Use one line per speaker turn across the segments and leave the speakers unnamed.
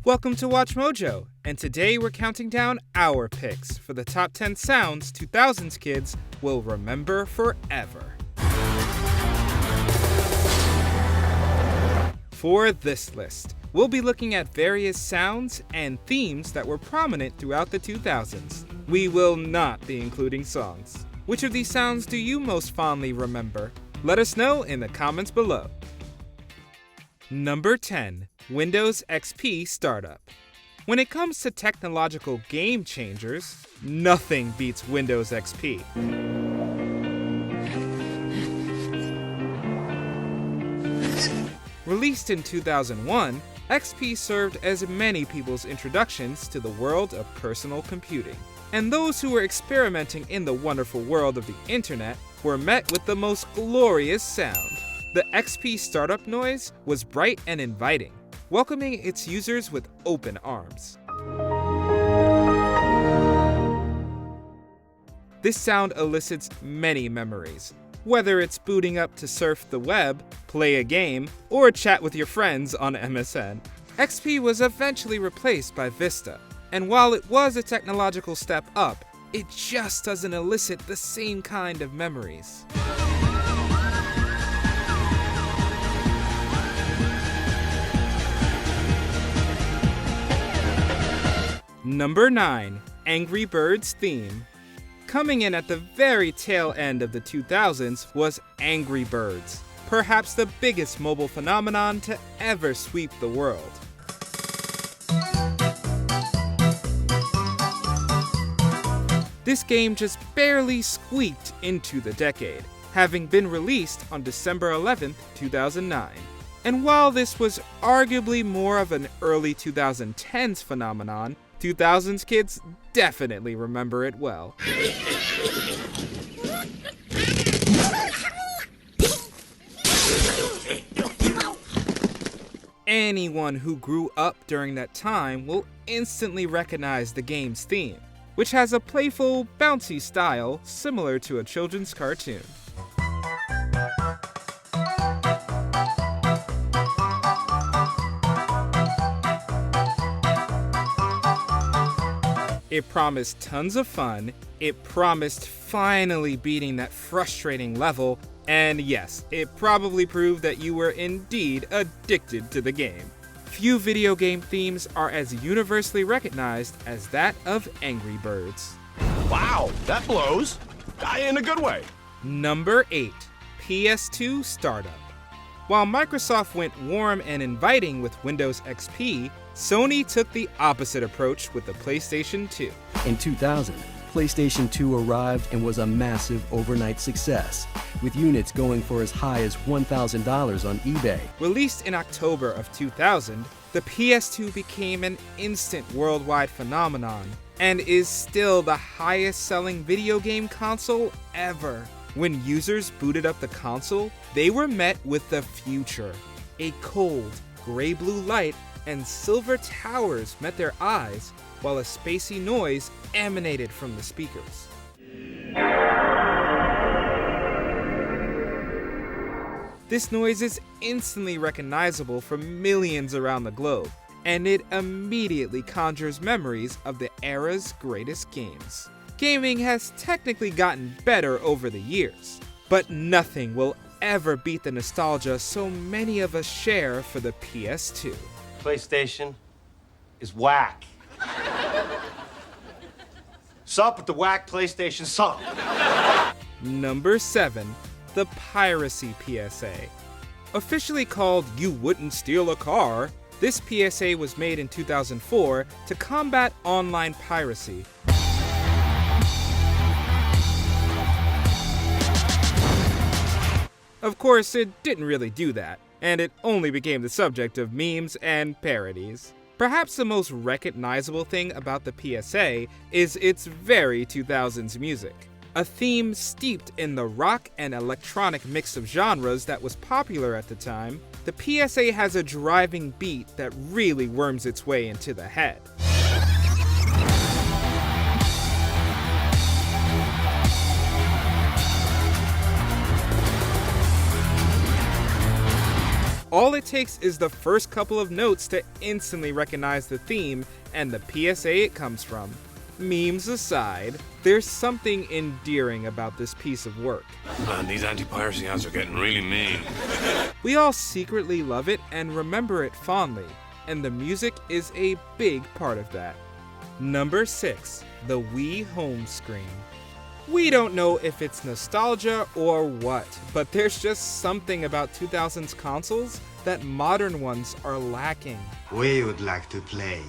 Welcome to WatchMojo, and today we're counting down our picks for the top 10 sounds 2000s kids will remember forever. For this list, we'll be looking at various sounds and themes that were prominent throughout the 2000s. We will not be including songs. Which of these sounds do you most fondly remember? Let us know in the comments below. Number 10. Windows XP Startup. When it comes to technological game changers, nothing beats Windows XP. Released in 2001, XP served as many people's introductions to the world of personal computing. And those who were experimenting in the wonderful world of the internet were met with the most glorious sound. The XP startup noise was bright and inviting, welcoming its users with open arms. This sound elicits many memories, whether it's booting up to surf the web, play a game, or chat with your friends on MSN. XP was eventually replaced by Vista, and while it was a technological step up, it just doesn't elicit the same kind of memories. Number 9. Angry Birds theme. Coming in at the very tail end of the 2000s was Angry Birds, perhaps the biggest mobile phenomenon to ever sweep the world. This game just barely squeaked into the decade, having been released on December 11, 2009. And while this was arguably more of an early 2010s phenomenon, 2000s kids definitely remember it well. Anyone who grew up during that time will instantly recognize the game's theme, which has a playful, bouncy style similar to a children's cartoon. It promised tons of fun, it promised finally beating that frustrating level, and yes, it probably proved that you were indeed addicted to the game. Few video game themes are as universally recognized as that of Angry Birds.
Wow, that blows! In a good way.
Number 8. PS2 Startup. While Microsoft went warm and inviting with Windows XP, Sony took the opposite approach with the PlayStation 2.
In 2000, PlayStation 2 arrived and was a massive overnight success, with units going for as high as $1,000 on eBay.
Released in October of 2000, the PS2 became an instant worldwide phenomenon and is still the highest-selling video game console ever. When users booted up the console, they were met with the future. A cold, gray-blue light and silver towers met their eyes, while a spacey noise emanated from the speakers. This noise is instantly recognizable from millions around the globe, and it immediately conjures memories of the era's greatest games. Gaming has technically gotten better over the years, but nothing will ever beat the nostalgia so many of us share for the PS2.
PlayStation is whack. Sup with the whack PlayStation, sup.
Number 7. The Piracy PSA. Officially called You Wouldn't Steal a Car, this PSA was made in 2004 to combat online piracy. Of course, it didn't really do that, and it only became the subject of memes and parodies. Perhaps the most recognizable thing about the PSA is its very 2000s music. A theme steeped in the rock and electronic mix of genres that was popular at the time, the PSA has a driving beat that really worms its way into the head. All it takes is the first couple of notes to instantly recognize the theme and the PSA it comes from. Memes aside, there's something endearing about this piece of work.
Man, these anti-piracy ads are getting really mean.
We all secretly love it and remember it fondly, and the music is a big part of that. Number 6, the Wii home screen. We don't know if it's nostalgia or what, but there's just something about 2000s consoles that modern ones are lacking.
We would like to play.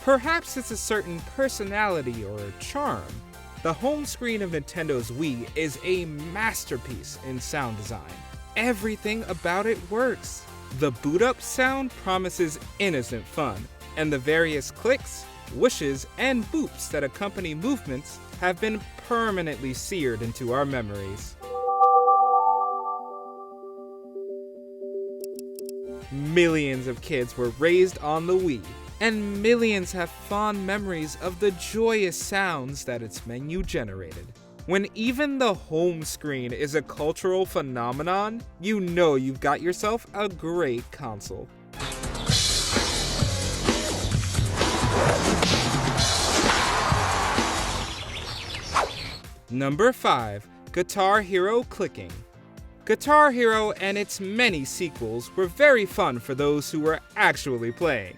Perhaps it's a certain personality or charm. The home screen of Nintendo's Wii is a masterpiece in sound design. Everything about it works. The boot-up sound promises innocent fun, and the various clicks, whooshes, and boops that accompany movements have been permanently seared into our memories. Millions of kids were raised on the Wii, and millions have fond memories of the joyous sounds that its menu generated. When even the home screen is a cultural phenomenon, you know you've got yourself a great console. Number 5, Guitar Hero Clicking. Guitar Hero and its many sequels were very fun for those who were actually playing.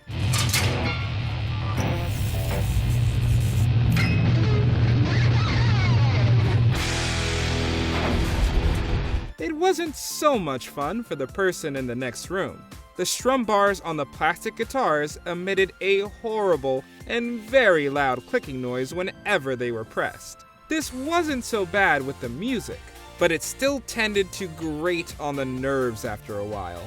It wasn't so much fun for the person in the next room. The strum bars on the plastic guitars emitted a horrible and very loud clicking noise whenever they were pressed. This wasn't so bad with the music, but it still tended to grate on the nerves after a while.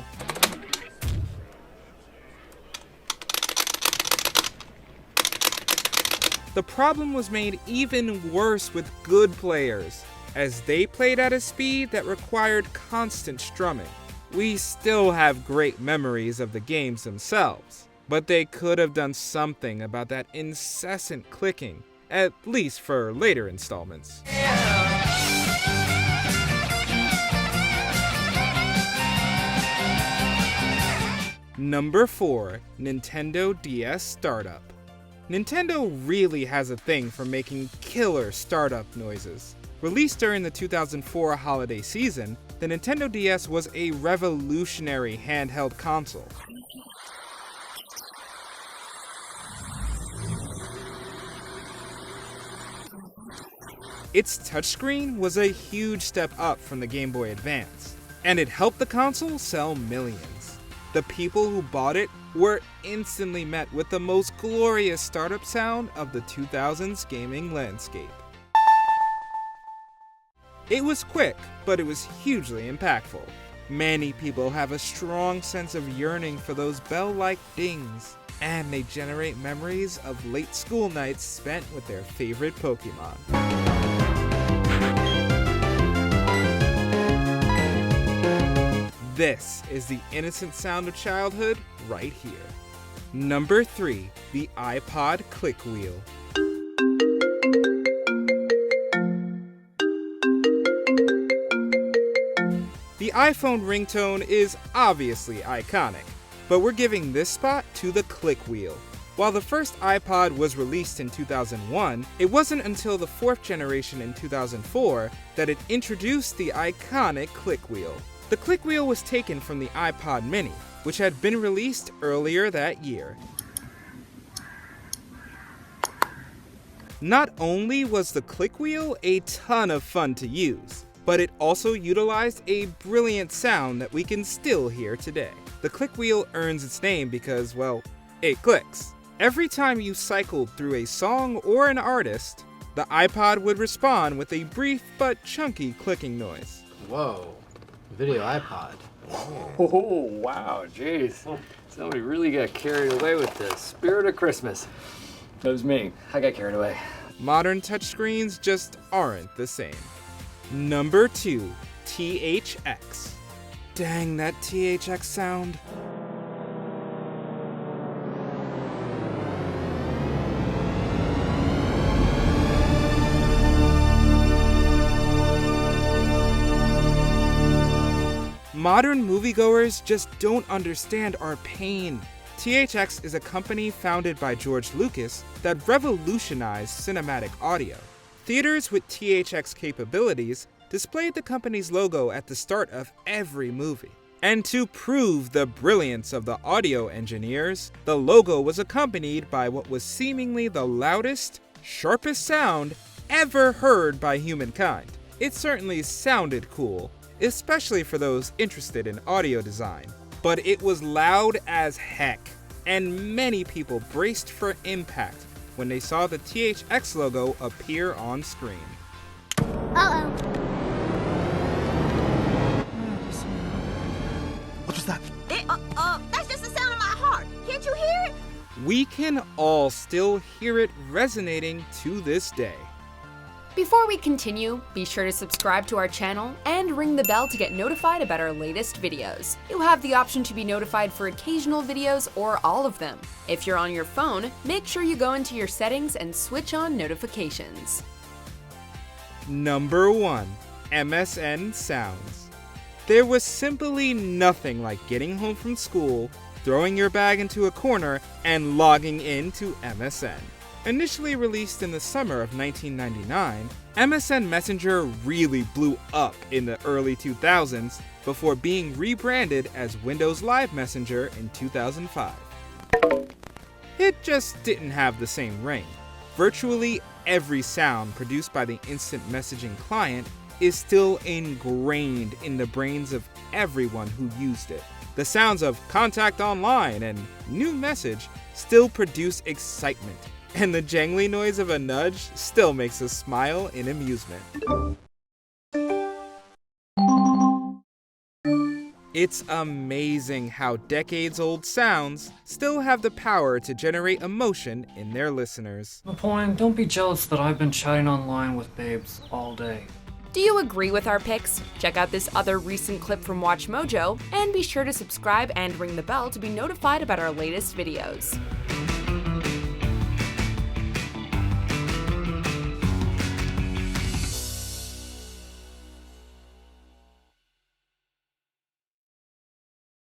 The problem was made even worse with good players, as they played at a speed that required constant strumming. We still have great memories of the games themselves, but they could have done something about that incessant clicking, at least for later installments. Number 4, Nintendo DS Startup. Nintendo really has a thing for making killer startup noises. Released during the 2004 holiday season, the Nintendo DS was a revolutionary handheld console. Its touchscreen was a huge step up from the Game Boy Advance, and it helped the console sell millions. The people who bought it were instantly met with the most glorious startup sound of the 2000s gaming landscape. It was quick, but it was hugely impactful. Many people have a strong sense of yearning for those bell-like dings, and they generate memories of late school nights spent with their favorite Pokemon. This is the innocent sound of childhood right here. Number 3, the iPod Click Wheel. The iPhone ringtone is obviously iconic, but we're giving this spot to the click wheel. While the first iPod was released in 2001, it wasn't until the 4th generation in 2004 that it introduced the iconic click wheel. The click wheel was taken from the iPod Mini, which had been released earlier that year. Not only was the click wheel a ton of fun to use, but it also utilized a brilliant sound that we can still hear today. The click wheel earns its name because, well, it clicks. Every time you cycled through a song or an artist, the iPod would respond with a brief but chunky clicking noise.
Whoa, video iPod.
Oh, wow, jeez. Somebody really got carried away with the spirit of Christmas. That was me. I got carried away.
Modern touchscreens just aren't the same. Number 2, THX. Dang, that THX sound. Modern moviegoers just don't understand our pain. THX is a company founded by George Lucas that revolutionized cinematic audio. Theaters with THX capabilities displayed the company's logo at the start of every movie. And to prove the brilliance of the audio engineers, the logo was accompanied by what was seemingly the loudest, sharpest sound ever heard by humankind. It certainly sounded cool, especially for those interested in audio design, but it was loud as heck, and many people braced for impact when they saw the THX logo appear on screen.
Uh-oh.
What was that?
That's just the sound of my heart. Can't you hear it?
We can all still hear it resonating to this day.
Before we continue, be sure to subscribe to our channel and ring the bell to get notified about our latest videos. You have the option to be notified for occasional videos or all of them. If you're on your phone, make sure you go into your settings and switch on notifications.
Number 1. MSN Sounds. There was simply nothing like getting home from school, throwing your bag into a corner, and logging into MSN. Initially released in the summer of 1999, MSN Messenger really blew up in the early 2000s before being rebranded as Windows Live Messenger in 2005. It just didn't have the same ring. Virtually every sound produced by the instant messaging client is still ingrained in the brains of everyone who used it. The sounds of contact online and new message still produce excitement, and the jangly noise of a nudge still makes us smile in amusement. It's amazing how decades-old sounds still have the power to generate emotion in their listeners.
Napoleon, don't be jealous that I've been chatting online with babes all day.
Do you agree with our picks? Check out this other recent clip from WatchMojo, and be sure to subscribe and ring the bell to be notified about our latest videos.